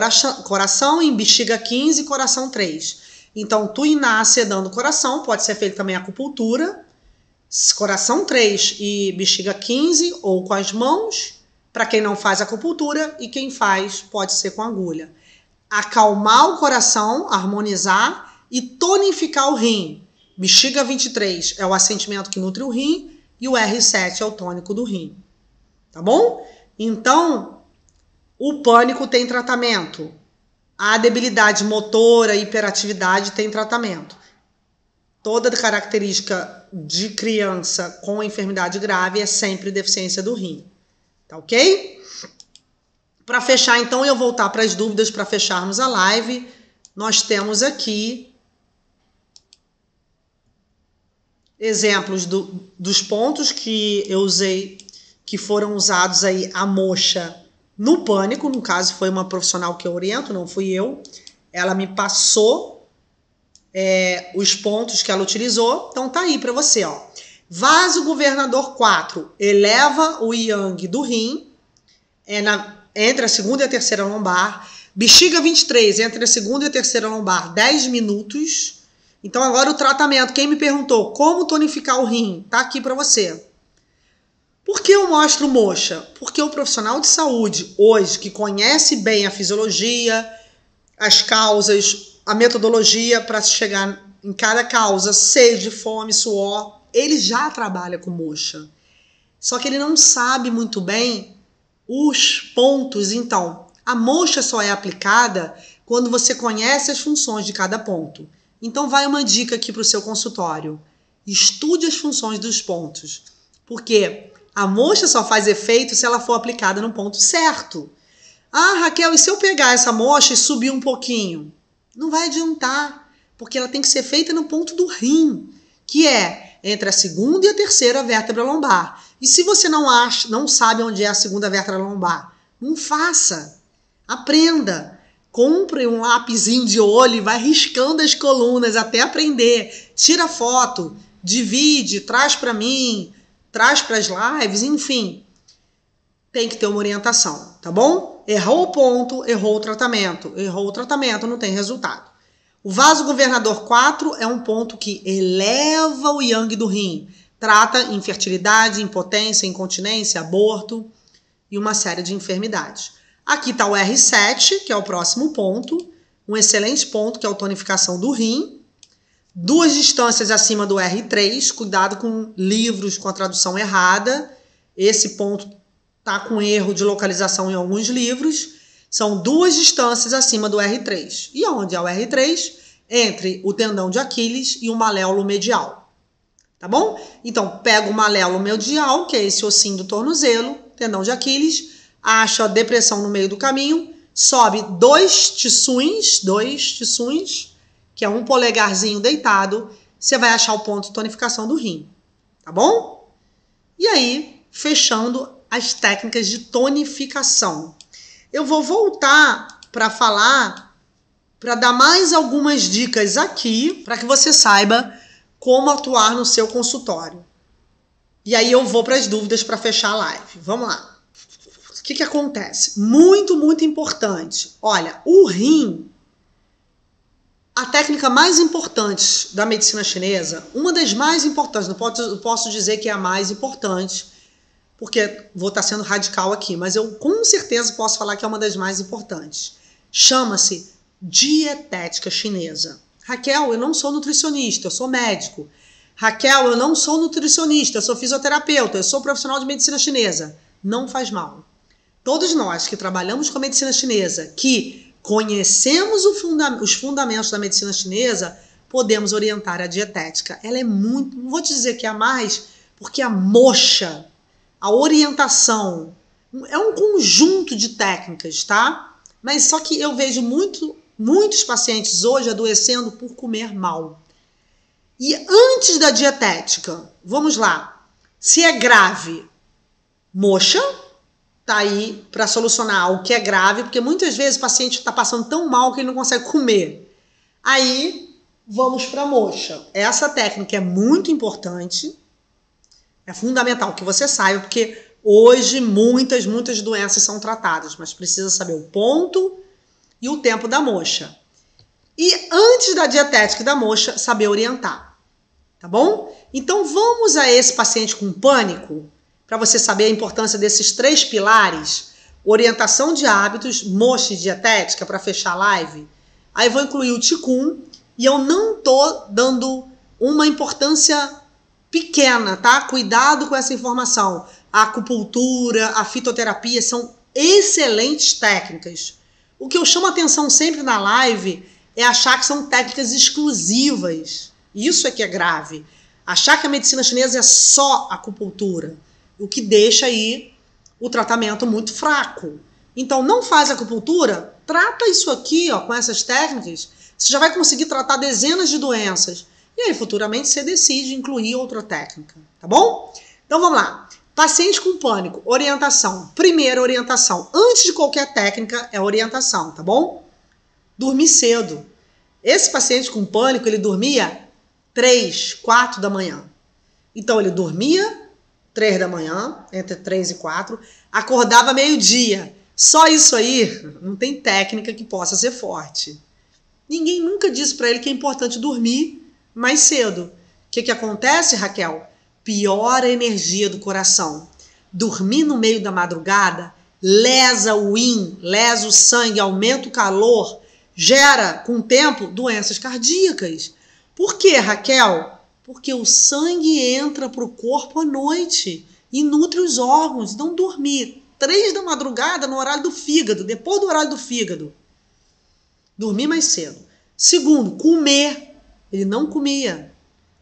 coração em bexiga 15 e coração 3. Então, tuiná sedando o coração, pode ser feito também acupuntura, coração 3 e bexiga 15, ou com as mãos, para quem não faz acupuntura, e quem faz pode ser com agulha. Acalmar o coração, harmonizar e tonificar o rim. Bexiga 23 é o assentimento que nutre o rim e o R7 é o tônico do rim. Tá bom? Então, o pânico tem tratamento. A debilidade motora, hiperatividade tem tratamento. Toda característica de criança com enfermidade grave é sempre deficiência do rim. Tá ok? Para fechar, então, eu voltar para as dúvidas para fecharmos a live. Nós temos aqui exemplos dos pontos que eu usei, que foram usados aí a moxa no pânico. No caso, foi uma profissional que eu oriento, não fui eu. Ela me passou os pontos que ela utilizou. Então tá aí para você, ó. Vaso governador 4 eleva o yang do rim, entre a segunda e a terceira lombar. Bexiga 23 entre a segunda e a terceira lombar, 10 minutos. Então agora o tratamento. Quem me perguntou como tonificar o rim, tá aqui para você. Por que eu mostro moxa? Porque o profissional de saúde hoje, que conhece bem a fisiologia, as causas, a metodologia para chegar em cada causa, sede, fome, suor. Ele já trabalha com moxa. Só que ele não sabe muito bem os pontos. Então, a moxa só é aplicada quando você conhece as funções de cada ponto. Então, vai uma dica aqui para o seu consultório. Estude as funções dos pontos. Porque a moxa só faz efeito se ela for aplicada no ponto certo. Ah, Raquel, e se eu pegar essa moxa e subir um pouquinho? Não vai adiantar, porque ela tem que ser feita no ponto do rim, que é entre a segunda e a terceira vértebra lombar. E se você não sabe onde é a segunda vértebra lombar, não faça. Aprenda. Compre um lapisinho de olho e vai riscando as colunas até aprender. Tira foto, divide, traz para mim, traz para as lives, enfim. Tem que ter uma orientação, tá bom? Errou o ponto, errou o tratamento. Errou o tratamento, não tem resultado. O vaso governador 4 é um ponto que eleva o yang do rim. Trata infertilidade, impotência, incontinência, aborto e uma série de enfermidades. Aqui está o R7, que é o próximo ponto. Um excelente ponto, que é a tonificação do rim. 2 distâncias acima do R3. Cuidado com livros com a tradução errada. Esse ponto está com erro de localização em alguns livros. São 2 distâncias acima do R3. E onde é o R3? Entre o tendão de Aquiles e o maléolo medial. Tá bom? Então, pega o maléolo medial, que é esse ossinho do tornozelo, tendão de Aquiles, acha a depressão no meio do caminho, sobe 2 tições, que é um polegarzinho deitado, você vai achar o ponto de tonificação do rim. Tá bom? E aí, fechando as técnicas de tonificação. Eu vou voltar para falar, para dar mais algumas dicas aqui, para que você saiba como atuar no seu consultório. E aí eu vou para as dúvidas para fechar a live. Vamos lá. O que acontece? Muito, muito importante. Olha, o rim, a técnica mais importante da medicina chinesa, uma das mais importantes, não posso dizer que é a mais importante, porque vou estar sendo radical aqui, mas eu com certeza posso falar que é uma das mais importantes. Chama-se dietética chinesa. Raquel, eu não sou nutricionista, eu sou médico. Raquel, eu não sou nutricionista, eu sou fisioterapeuta, eu sou profissional de medicina chinesa. Não faz mal. Todos nós que trabalhamos com a medicina chinesa, que conhecemos os fundamentos da medicina chinesa, podemos orientar a dietética. Ela é muito, não vou te dizer que é a mais, porque a moxa, a orientação, é um conjunto de técnicas, tá? Mas só que eu vejo muitos pacientes hoje adoecendo por comer mal. E antes da dietética, vamos lá, se é grave, moxa, tá aí para solucionar o que é grave, porque muitas vezes o paciente está passando tão mal que ele não consegue comer. Aí, vamos para moxa. Essa técnica é muito importante, é fundamental que você saiba, porque hoje muitas doenças são tratadas, mas precisa saber o ponto e o tempo da moxa. E antes da dietética e da moxa, saber orientar, tá bom? Então vamos a esse paciente com pânico, para você saber a importância desses 3 pilares, orientação de hábitos, moxa e dietética, para fechar a live. Aí vou incluir o Qigong, e eu não tô dando uma importância pequena, tá? Cuidado com essa informação. A acupuntura, a fitoterapia são excelentes técnicas. O que eu chamo a atenção sempre na live é achar que são técnicas exclusivas. Isso é que é grave. Achar que a medicina chinesa é só acupuntura, o que deixa aí o tratamento muito fraco. Então, não faz acupuntura, trata isso aqui, ó, com essas técnicas, você já vai conseguir tratar dezenas de doenças. E aí, futuramente, você decide incluir outra técnica, tá bom? Então, vamos lá. Paciente com pânico, orientação. Primeira orientação, antes de qualquer técnica, é orientação, tá bom? Dormir cedo. Esse paciente com pânico, ele dormia 3, 4 da manhã. Então, ele dormia 3 da manhã, entre 3 e 4, acordava meio-dia. Só isso aí, não tem técnica que possa ser forte. Ninguém nunca disse para ele que é importante dormir mais cedo. O que acontece, Raquel? Piora a energia do coração. Dormir no meio da madrugada lesa o yin, lesa o sangue, aumenta o calor, gera, com o tempo, doenças cardíacas. Por quê, Raquel? Porque o sangue entra para o corpo à noite e nutre os órgãos. Não dormir 3 da madrugada no horário do fígado, depois do horário do fígado. Dormir mais cedo. Segundo, comer. Ele não comia.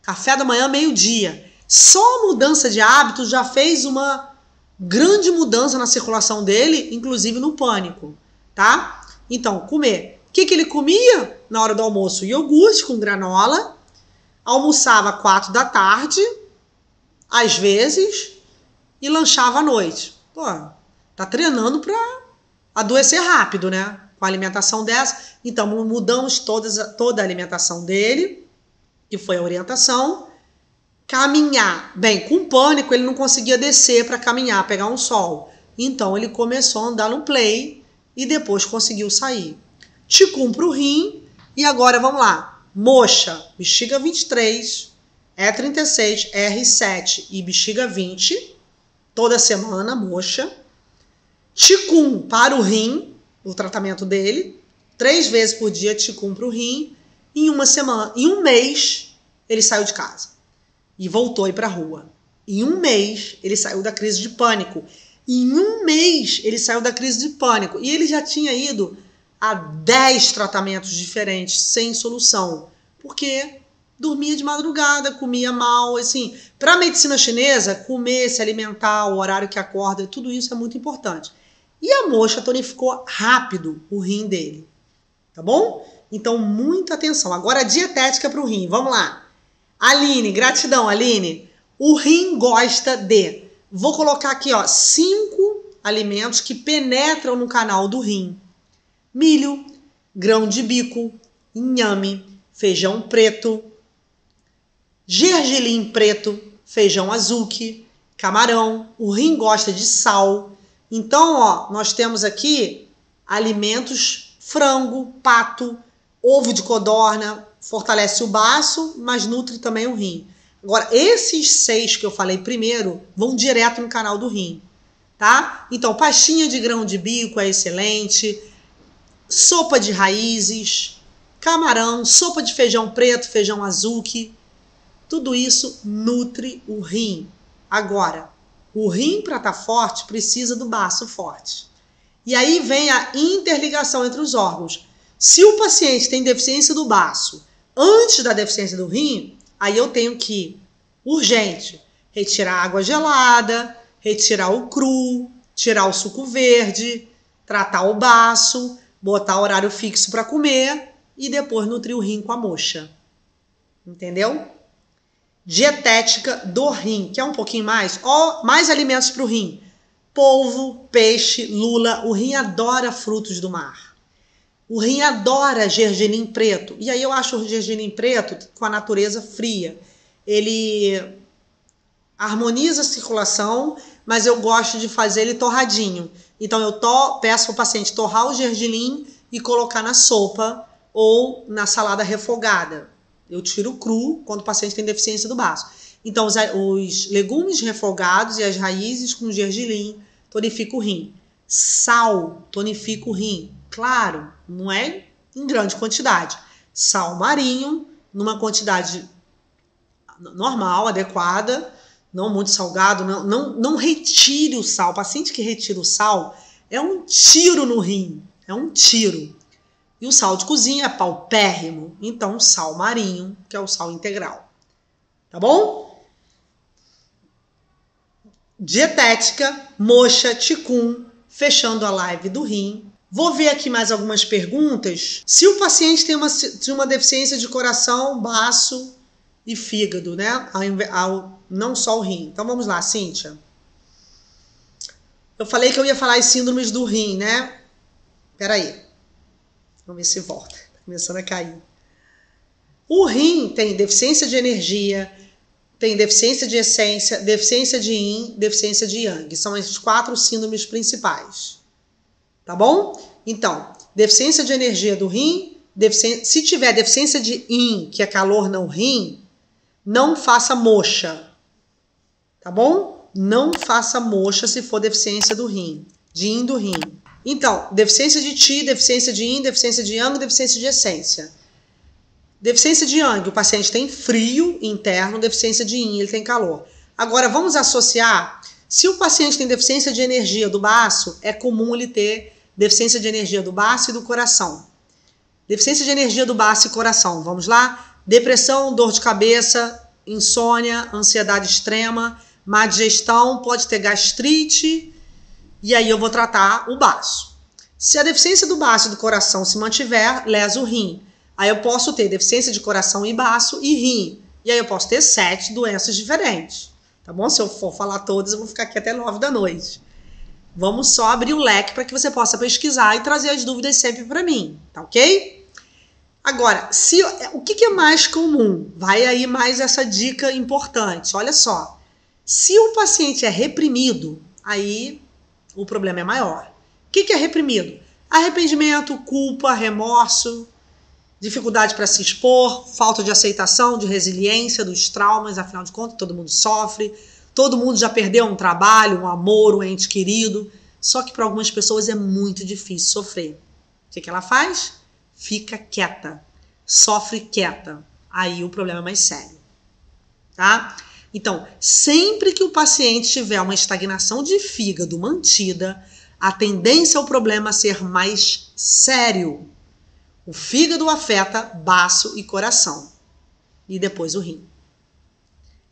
Café da manhã, meio-dia. Só a mudança de hábitos já fez uma grande mudança na circulação dele, inclusive no pânico, tá? Então, comer. O que ele comia na hora do almoço? Iogurte com granola. Almoçava 4 da tarde, às vezes, e lanchava à noite. Pô, tá treinando pra adoecer rápido, né? Com a alimentação dessa. Então, mudamos toda a alimentação dele, que foi a orientação. Caminhar. Bem, com pânico, ele não conseguia descer para caminhar, pegar um sol. Então, ele começou a andar no play e depois conseguiu sair. Ticum pro rim. E agora, vamos lá. Moxa, bexiga 23, E36, R7 e bexiga 20. Toda semana, moxa. Ticum para o rim, o tratamento dele. 3 vezes por dia, ticum para o rim. Em um mês, ele saiu de casa. E voltou a ir para a rua. Em um mês, ele saiu da crise de pânico. Em um mês, ele saiu da crise de pânico. E ele já tinha ido a 10 tratamentos diferentes, sem solução. Porque dormia de madrugada, comia mal, assim. Para a medicina chinesa, comer, se alimentar, o horário que acorda, tudo isso é muito importante. E a moxa tonificou rápido o rim dele. Tá bom? Então, muita atenção. Agora, a dietética para o rim. Vamos lá. Aline, gratidão, Aline. O rim gosta de... Vou colocar aqui, ó, 5 alimentos que penetram no canal do rim. Milho, grão de bico, inhame, feijão preto, gergelim preto, feijão azuki, camarão. O rim gosta de sal. Então, ó, nós temos aqui alimentos, frango, pato, ovo de codorna, fortalece o baço, mas nutre também o rim. Agora, esses 6 que eu falei primeiro vão direto no canal do rim, tá? Então, pastinha de grão de bico é excelente, sopa de raízes, camarão, sopa de feijão preto, feijão azuki, tudo isso nutre o rim. Agora, o rim para estar forte precisa do baço forte. E aí vem a interligação entre os órgãos. Se o paciente tem deficiência do baço antes da deficiência do rim, aí eu tenho que, urgente, retirar a água gelada, retirar o cru, tirar o suco verde, tratar o baço, botar horário fixo para comer e depois nutrir o rim com a moxa. Entendeu? Dietética do rim, que é um pouquinho mais, mais alimentos para o rim. Polvo, peixe, lula. O rim adora frutos do mar. O rim adora gergelim preto. E aí eu acho o gergelim preto com a natureza fria. Ele harmoniza a circulação, mas eu gosto de fazer ele torradinho. Então eu peço para o paciente torrar o gergelim e colocar na sopa ou na salada refogada. Eu tiro cru quando o paciente tem deficiência do baço. Então os legumes refogados e as raízes com gergelim tonifica o rim. Sal tonifica o rim. Claro, não é em grande quantidade. Sal marinho, numa quantidade normal, adequada, não muito salgado, não retire o sal. O paciente que retira o sal é um tiro no rim, é um tiro. E o sal de cozinha é paupérrimo, então sal marinho, que é o sal integral. Tá bom? Dietética, moxa, ticum, fechando a live do rim. Vou ver aqui mais algumas perguntas. Se o paciente tem uma deficiência de coração, baço e fígado, né? Não só o rim. Então vamos lá, Cíntia. Eu falei que eu ia falar as síndromes do rim, né? Peraí. Vamos ver se volta. Tá começando a cair. O rim tem deficiência de energia, tem deficiência de essência, deficiência de yin, deficiência de yang. São as 4 síndromes principais. Tá bom? Então, deficiência de energia do rim, se tiver deficiência de yin, que é calor no rim, não faça moxa. Tá bom? Não faça moxa se for deficiência do rim, de yin do rim. Então, deficiência de Qi, deficiência de Yin, deficiência de Yang, deficiência de essência. Deficiência de Yang, o paciente tem frio interno, deficiência de Yin, ele tem calor. Agora, vamos associar, se o paciente tem deficiência de energia do baço, é comum ele ter deficiência de energia do baço e do coração. Deficiência de energia do baço e coração, vamos lá? Depressão, dor de cabeça, insônia, ansiedade extrema, má digestão, pode ter gastrite, e aí eu vou tratar o baço. Se a deficiência do baço e do coração se mantiver, lesa o rim. Aí eu posso ter deficiência de coração e baço e rim. E aí eu posso ter 7 doenças diferentes. Tá bom? Se eu for falar todas, eu vou ficar aqui até 9 da noite. Vamos só abrir o leque para que você possa pesquisar e trazer as dúvidas sempre para mim. Tá ok? Agora, o que é mais comum? Vai aí mais essa dica importante. Olha só. Se o paciente é reprimido, aí o problema é maior. O que é reprimido? Arrependimento, culpa, remorso, dificuldade para se expor, falta de aceitação, de resiliência dos traumas, afinal de contas, todo mundo sofre, todo mundo já perdeu um trabalho, um amor, um ente querido, só que para algumas pessoas é muito difícil sofrer. O que ela faz? Fica quieta, sofre quieta, aí o problema é mais sério, tá? Então, sempre que o paciente tiver uma estagnação de fígado mantida, a tendência ao problema ser mais sério. O fígado afeta baço e coração. E depois o rim.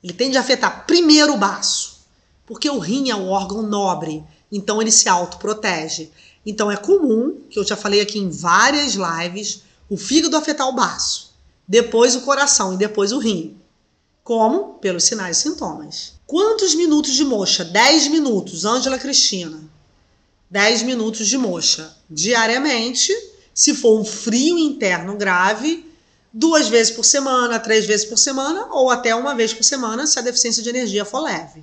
Ele tende a afetar primeiro o baço, porque o rim é um órgão nobre, então ele se autoprotege. Então é comum, que eu já falei aqui em várias lives, o fígado afetar o baço, depois o coração e depois o rim. Como? Pelos sinais e sintomas. Quantos minutos de moxa? 10 minutos, Ângela Cristina. 10 minutos de moxa diariamente. Se for um frio interno grave, 2 vezes por semana, 3 vezes por semana, ou até 1 vez por semana, se a deficiência de energia for leve.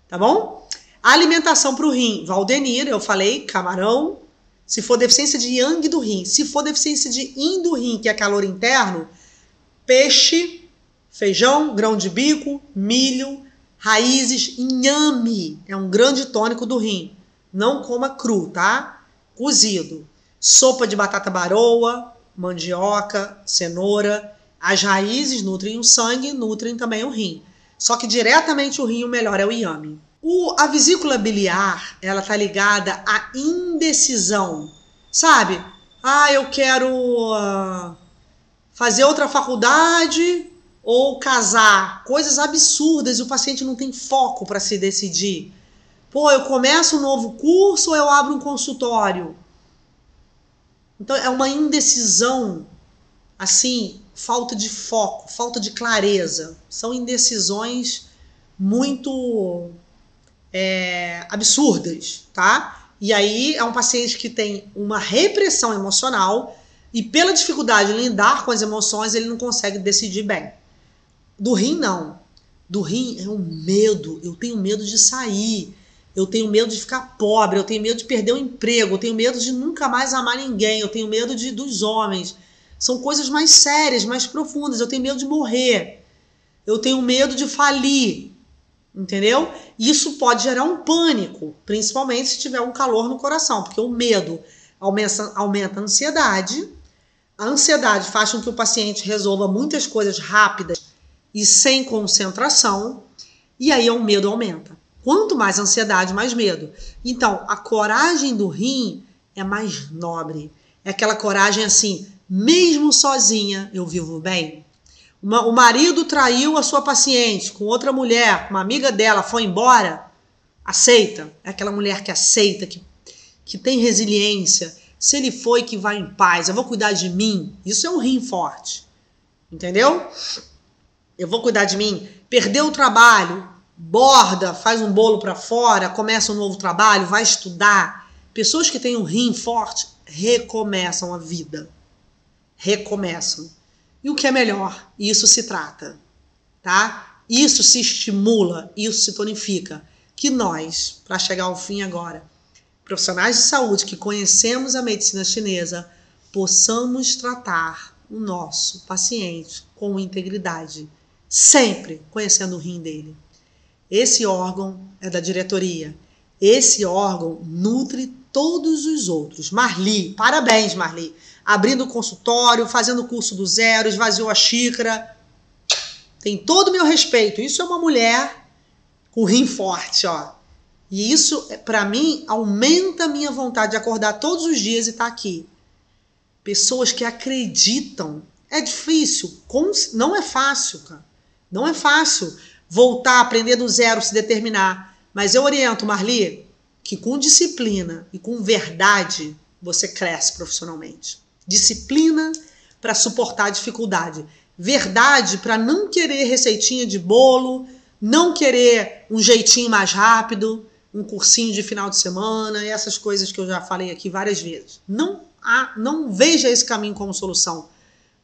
Tá bom? A alimentação para o rim, Valdenir, eu falei, camarão. Se for deficiência de Yang do rim, se for deficiência de Yin do rim, que é calor interno, peixe, feijão, grão de bico, milho, raízes, inhame, é um grande tônico do rim. Não coma cru, tá? Cozido. Sopa de batata baroa, mandioca, cenoura. As raízes nutrem o sangue, nutrem também o rim. Só que diretamente o rim, o melhor é o inhame. A vesícula biliar, ela tá ligada à indecisão. Sabe? Eu quero fazer outra faculdade ou casar. Coisas absurdas e o paciente não tem foco para se decidir. Eu começo um novo curso ou eu abro um consultório? Então, é uma indecisão, assim, falta de foco, falta de clareza. São indecisões muito absurdas, tá? E aí é um paciente que tem uma repressão emocional e pela dificuldade em lidar com as emoções, ele não consegue decidir bem. Do rim, não. Do rim é um medo. Eu tenho medo de sair. Eu tenho medo de ficar pobre, eu tenho medo de perder o emprego, eu tenho medo de nunca mais amar ninguém, eu tenho medo dos homens. São coisas mais sérias, mais profundas. Eu tenho medo de morrer, eu tenho medo de falir, entendeu? Isso pode gerar um pânico, principalmente se tiver um calor no coração, porque o medo aumenta a ansiedade. A ansiedade faz com que o paciente resolva muitas coisas rápidas e sem concentração, e aí o medo aumenta. Quanto mais ansiedade, mais medo. Então, a coragem do rim é mais nobre. É aquela coragem assim, mesmo sozinha, eu vivo bem. O marido traiu a sua paciente com outra mulher, uma amiga dela, foi embora, aceita. É aquela mulher que aceita, que tem resiliência. Se ele foi, que vai em paz, eu vou cuidar de mim. Isso é um rim forte. Entendeu? Eu vou cuidar de mim. Perdeu o trabalho, borda, faz um bolo para fora, começa um novo trabalho, vai estudar. Pessoas que têm um rim forte recomeçam a vida. Recomeçam. E o que é melhor? Isso se trata, tá? Isso se estimula, isso se tonifica. Que nós, para chegar ao fim agora, profissionais de saúde que conhecemos a medicina chinesa, possamos tratar o nosso paciente com integridade, sempre conhecendo o rim dele. Esse órgão é da diretoria. Esse órgão nutre todos os outros. Marli, parabéns, Marli. Abrindo o consultório, fazendo o curso do zero, esvaziou a xícara. Tem todo o meu respeito. Isso é uma mulher com rim forte, ó. E isso, para mim, aumenta a minha vontade de acordar todos os dias e estar aqui. Pessoas que acreditam. É difícil, não é fácil, cara. Não é fácil voltar, aprender do zero, se determinar. Mas eu oriento, Marli, que com disciplina e com verdade você cresce profissionalmente. Disciplina para suportar a dificuldade. Verdade para não querer receitinha de bolo, não querer um jeitinho mais rápido, um cursinho de final de semana e essas coisas que eu já falei aqui várias vezes. Não veja esse caminho como solução.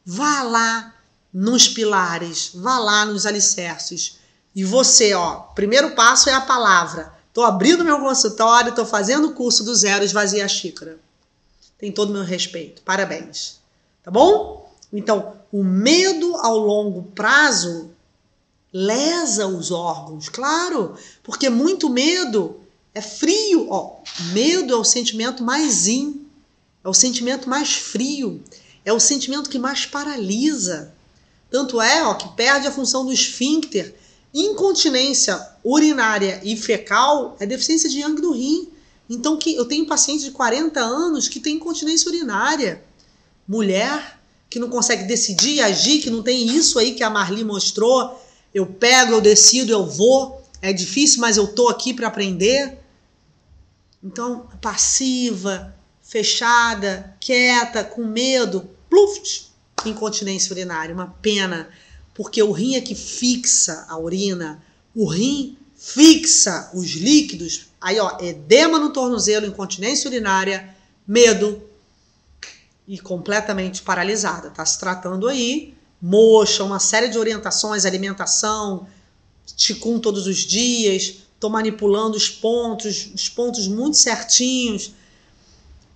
Vá lá nos pilares, vá lá nos alicerces. E você, ó, primeiro passo é a palavra. Estou abrindo meu consultório, estou fazendo o curso do zero, esvazia a xícara. Tem todo o meu respeito. Parabéns. Tá bom? Então, o medo ao longo prazo lesa os órgãos, claro, porque muito medo é frio. Ó, medo é o sentimento mais yin, é o sentimento mais frio, é o sentimento que mais paralisa. Tanto é, ó, que perde a função do esfíncter. Incontinência urinária e fecal é deficiência de yang do rim. Então, eu tenho pacientes de 40 anos que tem incontinência urinária. Mulher que não consegue decidir e agir, que não tem isso aí que a Marli mostrou. Eu pego, eu decido, eu vou. É difícil, mas eu tô aqui para aprender. Então, passiva, fechada, quieta, com medo, pluft, incontinência urinária. Uma pena, porque o rim é que fixa a urina, o rim fixa os líquidos. Aí, ó, edema no tornozelo, incontinência urinária, medo e completamente paralisada. Tá se tratando aí, moxa, uma série de orientações, alimentação, ticum todos os dias, tô manipulando os pontos muito certinhos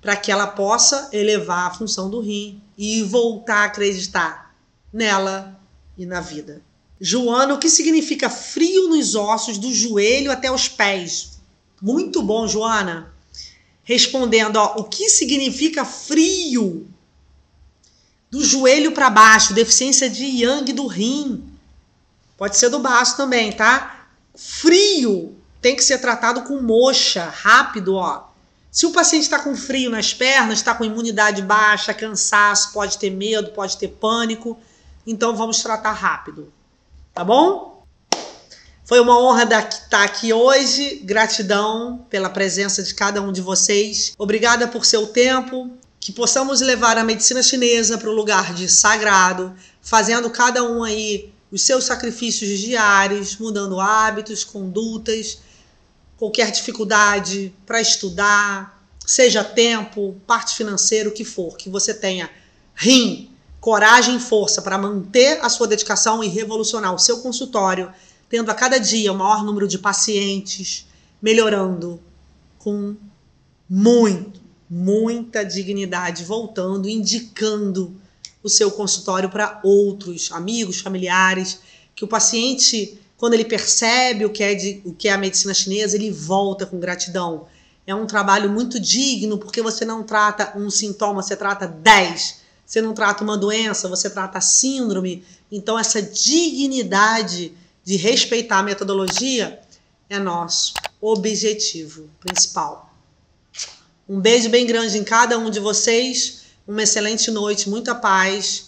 para que ela possa elevar a função do rim e voltar a acreditar nela e na vida. Joana, o que significa frio nos ossos do joelho até os pés? Muito bom, Joana. Respondendo, ó, o que significa frio do joelho para baixo? Deficiência de yang do rim. Pode ser do baço também, tá? Frio tem que ser tratado com moxa, rápido, ó. Se o paciente está com frio nas pernas, está com imunidade baixa, cansaço, pode ter medo, pode ter pânico, então vamos tratar rápido, tá bom? Foi uma honra estar aqui hoje, gratidão pela presença de cada um de vocês, obrigada por seu tempo, que possamos levar a medicina chinesa para o lugar de sagrado, fazendo cada um aí os seus sacrifícios diários, mudando hábitos, condutas, qualquer dificuldade para estudar, seja tempo, parte financeira, o que for, que você tenha rim, coragem e força para manter a sua dedicação e revolucionar o seu consultório, tendo a cada dia o maior número de pacientes, melhorando com muita dignidade, voltando, indicando o seu consultório para outros amigos, familiares, que o paciente, quando ele percebe o que é a medicina chinesa, ele volta com gratidão. É um trabalho muito digno, porque você não trata um sintoma, você trata 10. Você não trata uma doença, você trata a síndrome. Então, essa dignidade de respeitar a metodologia é nosso objetivo principal. Um beijo bem grande em cada um de vocês, uma excelente noite, muita paz